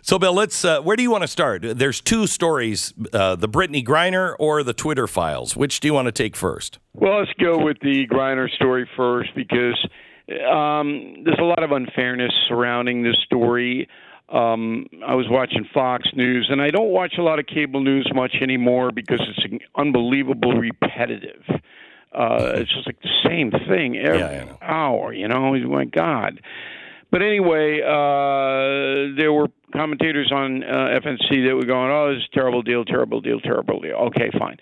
So, Bill, let's. Where do you want to start? There's two stories: the Brittney Griner or the Twitter files. Which do you want to take first? Well, let's go with the Griner story first because there's a lot of unfairness surrounding this story. I was watching Fox News, and I don't watch a lot of cable news much anymore because it's unbelievably repetitive. It's just like the same thing every hour, my God. But anyway, there were commentators on FNC that were going, oh, this is a terrible deal, terrible deal, terrible deal. Okay, fine.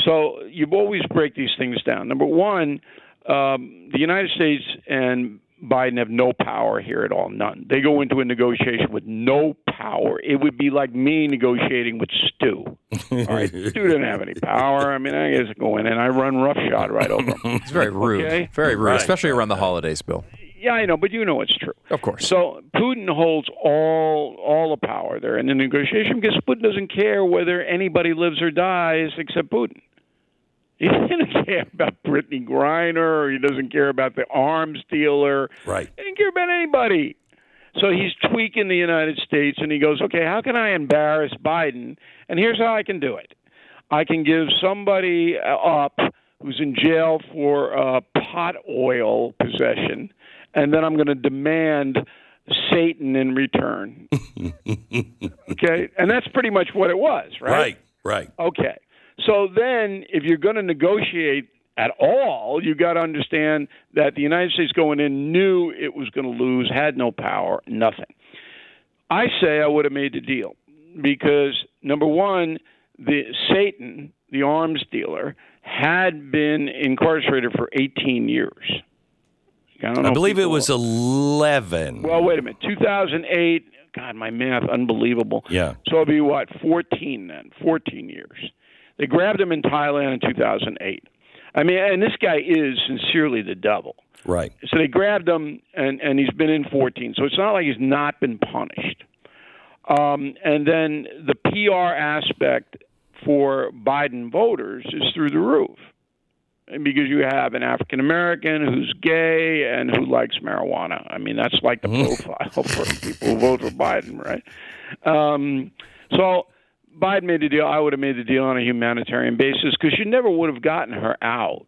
So you always break these things down. Number one, the United States and Biden have no power here at all, none. They go into a negotiation with no power. It would be like me negotiating with Stu. All right, Stu didn't have any power. I mean, I just go in and I run roughshod right over him. It's very rude, very rude, especially around the holidays, Bill. Yeah, I know, but you know it's true. Of course. So Putin holds all the power there in the negotiation because Putin doesn't care whether anybody lives or dies except Putin. He doesn't care about Brittney Griner, or he doesn't care about the arms dealer. Right. He doesn't care about anybody. So he's tweaking the United States, and he goes, okay, how can I embarrass Biden? And here's how I can do it. I can give somebody up who's in jail for pot oil possession, and then I'm going to demand Satan in return. Okay? And that's pretty much what it was, right? Right. Okay. So then if you're going to negotiate at all, you got to understand that the United States going in knew it was going to lose, had no power, nothing. I say I would have made the deal because, number one, Satan, the arms dealer, had been incarcerated for 18 years. I believe it was 11. Well, wait a minute. 2008. God, my math, unbelievable. Yeah. So it'll be what, 14 then, 14 years. They grabbed him in Thailand in 2008. I mean, and this guy is sincerely the devil. Right. So they grabbed him, and he's been in 14. So it's not like he's not been punished. And then the PR aspect for Biden voters is through the roof. And because you have an African-American who's gay and who likes marijuana. I mean, that's like the profile for people who vote for Biden, right? So Biden made the deal. I would have made the deal on a humanitarian basis because you never would have gotten her out.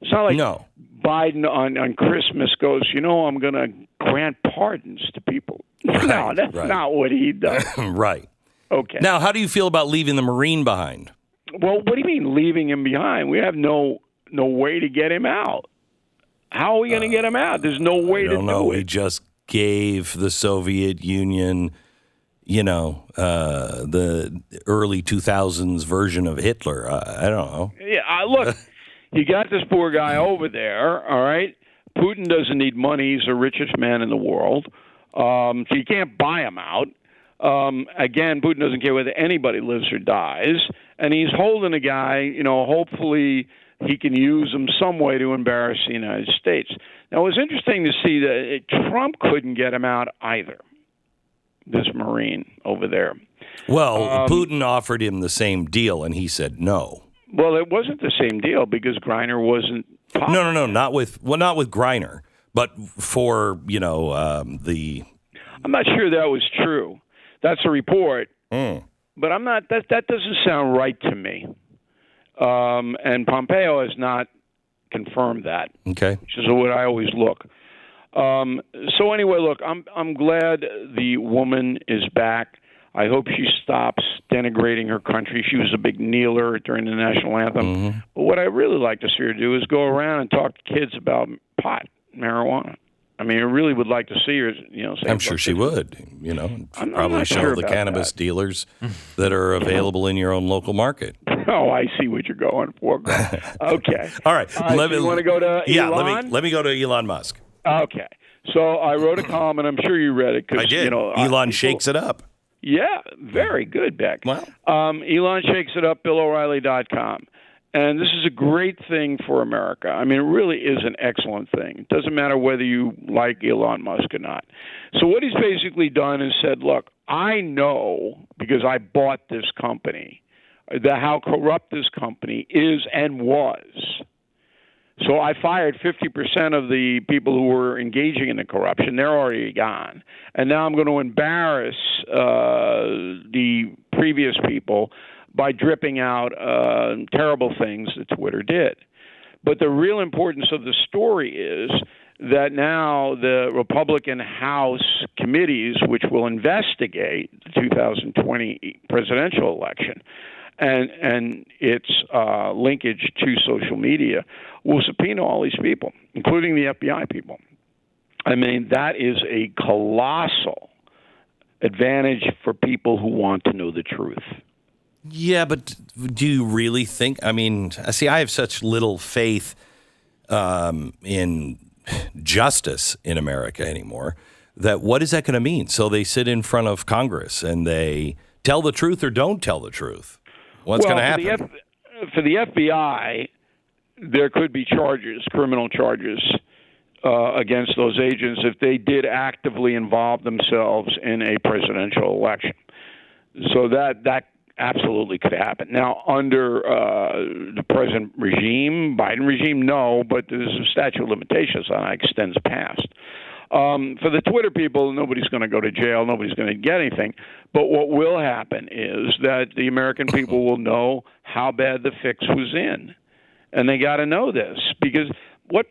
It's not like Biden on Christmas goes, I'm going to grant pardons to people. Right, no, that's not what he does. Right. Okay. Now, how do you feel about leaving the Marine behind? Well, what do you mean leaving him behind? We have no way to get him out. How are we going to get him out? There's no way to do it. We just gave the Soviet Union, the early 2000s version of Hitler. I don't know. Yeah, look, you got this poor guy over there, all right? Putin doesn't need money. He's the richest man in the world. So you can't buy him out. Again, Putin doesn't care whether anybody lives or dies. And he's holding a guy, hopefully he can use him some way to embarrass the United States. Now, it was interesting to see that Trump couldn't get him out either, this Marine over there. Well, Putin offered him the same deal, and he said no. Well, it wasn't the same deal because Griner wasn't popular. No, not with Griner, but for, the... I'm not sure that was true. That's a report. But I'm not. That doesn't sound right to me. And Pompeo has not confirmed that. Okay. Which is what I always look. So anyway, look, I'm glad the woman is back. I hope she stops denigrating her country. She was a big kneeler during the national anthem. Mm-hmm. But what I really like to see her do is go around and talk to kids about pot, marijuana. I mean, I really would like to see her, say... I'm sure she would, probably show the cannabis dealers that are available in your own local market. Oh, I see what you're going for. Okay. All right. You want to go to Elon? Yeah, let me go to Elon Musk. Okay. So I wrote a column, and I'm sure you read it. I did. Elon shakes it up. Yeah, very good, Beck. Wow. Elon shakes it up, BillO'Reilly.com. And this is a great thing for America. I mean, it really is an excellent thing. It doesn't matter whether you like Elon Musk or not. So what he's basically done is said, look, I know, because I bought this company, how corrupt this company is and was. So I fired 50% of the people who were engaging in the corruption. They're already gone. And now I'm going to embarrass the previous people by dripping out terrible things that Twitter did. But the real importance of the story is that now the Republican House committees, which will investigate the 2020 presidential election and its linkage to social media, will subpoena all these people, including the FBI people. I mean, that is a colossal advantage for people who want to know the truth. Yeah, but do you really think? I mean, see, I have such little faith in justice in America anymore that what is that going to mean? So they sit in front of Congress and they tell the truth or don't tell the truth. What's going to happen? For the FBI, there could be charges, criminal charges, against those agents if they did actively involve themselves in a presidential election. So that absolutely could happen. Now, under the present regime, Biden regime, no, but there's a statute of limitations on that extends past. For the Twitter people, nobody's going to go to jail. Nobody's going to get anything. But what will happen is that the American people will know how bad the fix was in. And they got to know this because what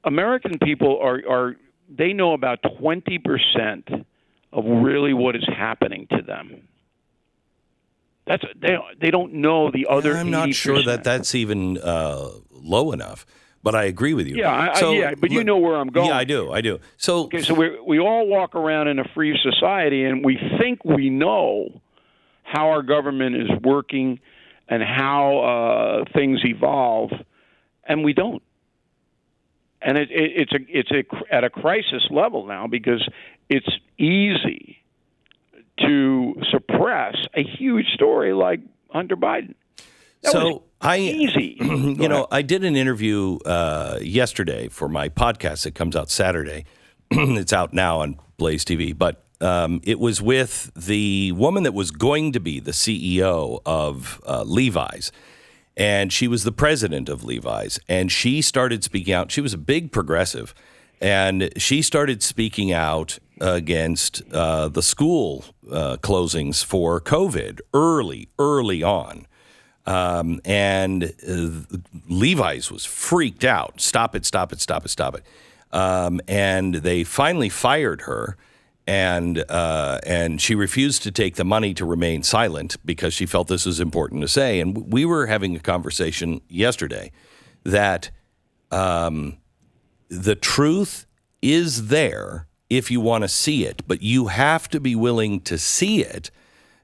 American people are they know about 20% of really what is happening to them. They don't know the other 80%. I'm not sure that that's even low enough. But I agree with you. Yeah, but you know where I'm going. Yeah, I do. So we all walk around in a free society, and we think we know how our government is working and how things evolve, and we don't. And it's at a crisis level now because it's easy to suppress a huge story like Hunter Biden. Easy. I did an interview yesterday for my podcast that comes out Saturday. It's out now on Blaze TV, but it was with the woman that was going to be the CEO of Levi's, and she was the president of Levi's, and she started speaking out. She was a big progressive, and she started speaking out against the school closings for COVID early on. And Levi's was freaked out. Stop it. And they finally fired her, and she refused to take the money to remain silent because she felt this was important to say. And we were having a conversation yesterday that the truth is there if you want to see it, but you have to be willing to see it.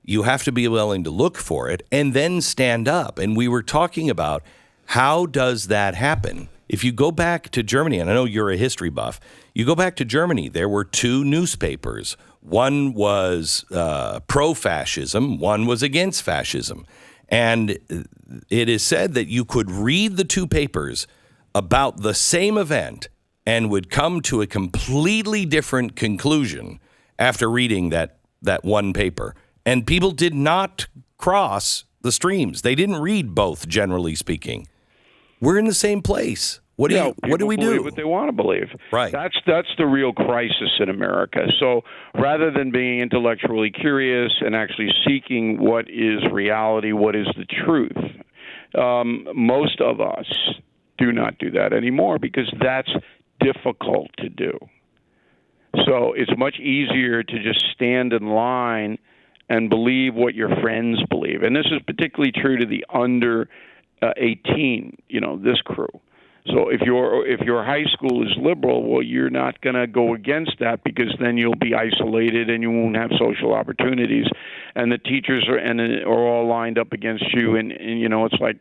You have to be willing to look for it and then stand up. And we were talking about how does that happen? If you go back to Germany, and I know you're a history buff, you go back to Germany, there were two newspapers. One was pro-fascism, one was against fascism. And it is said that you could read the two papers about the same event and would come to a completely different conclusion after reading that one paper. And people did not cross the streams. They didn't read both, generally speaking. We're in the same place. What do we do? Believe what they want to believe. Right. That's the real crisis in America. So rather than being intellectually curious and actually seeking what is reality, what is the truth, most of us do not do that anymore because that's difficult to do. So it's much easier to just stand in line and believe what your friends believe. And this is particularly true to the under 18, this crew. So if your high school is liberal, well, you're not going to go against that because then you'll be isolated and you won't have social opportunities. And the teachers are all lined up against you. And it's like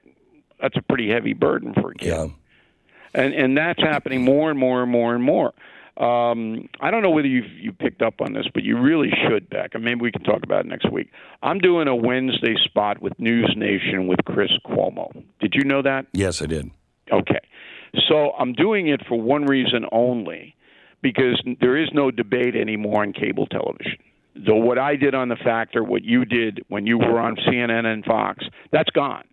that's a pretty heavy burden for a kid. Yeah. And that's happening more and more and more and more. I don't know whether you picked up on this, but you really should, Beck, and maybe we can talk about it next week. I'm doing a Wednesday spot with News Nation with Chris Cuomo. Did you know that? Yes, I did. Okay. So I'm doing it for one reason only, because there is no debate anymore on cable television. So what I did on The Factor, what you did when you were on CNN and Fox, that's gone,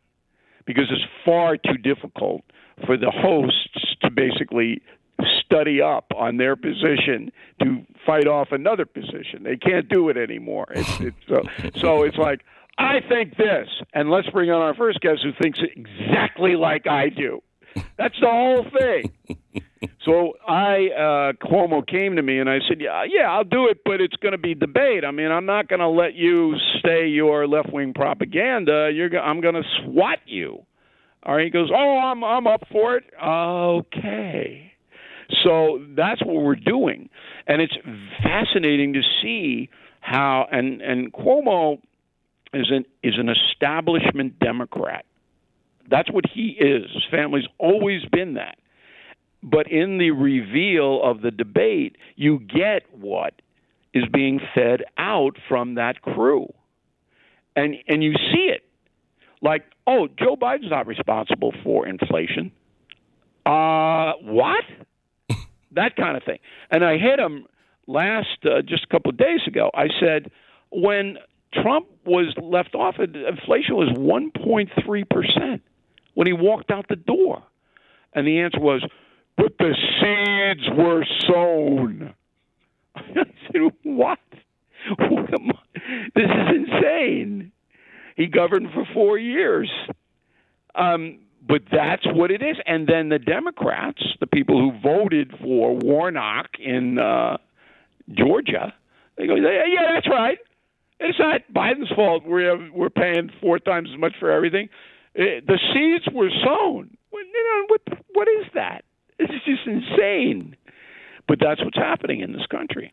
because it's far too difficult for the hosts to basically study up on their position to fight off another position. They can't do it anymore. So it's like, I think this, and let's bring on our first guest who thinks exactly like I do. That's the whole thing. So Cuomo came to me and I said, yeah, I'll do it, but it's going to be debate. I mean, I'm not going to let you stay your left-wing propaganda. I'm going to SWAT you. All right. He goes, I'm up for it. Okay. So that's what we're doing. And it's fascinating to see how, and Cuomo is an establishment Democrat. That's what he is. His family's always been that. But in the reveal of the debate, you get what is being fed out from that crew. And you see it. Like, Joe Biden's not responsible for inflation. What? That kind of thing. And I hit him just a couple of days ago. I said, when Trump was left off, inflation was 1.3% when he walked out the door. And the answer was, but the seeds were sown. I said, what? This is insane. He governed for 4 years. But that's what it is. And then the Democrats, the people who voted for Warnock in Georgia, they go, yeah, that's right. It's not Biden's fault. We're paying 4 times as much for everything. The seeds were sown. What is that? It's just insane. But that's what's happening in this country.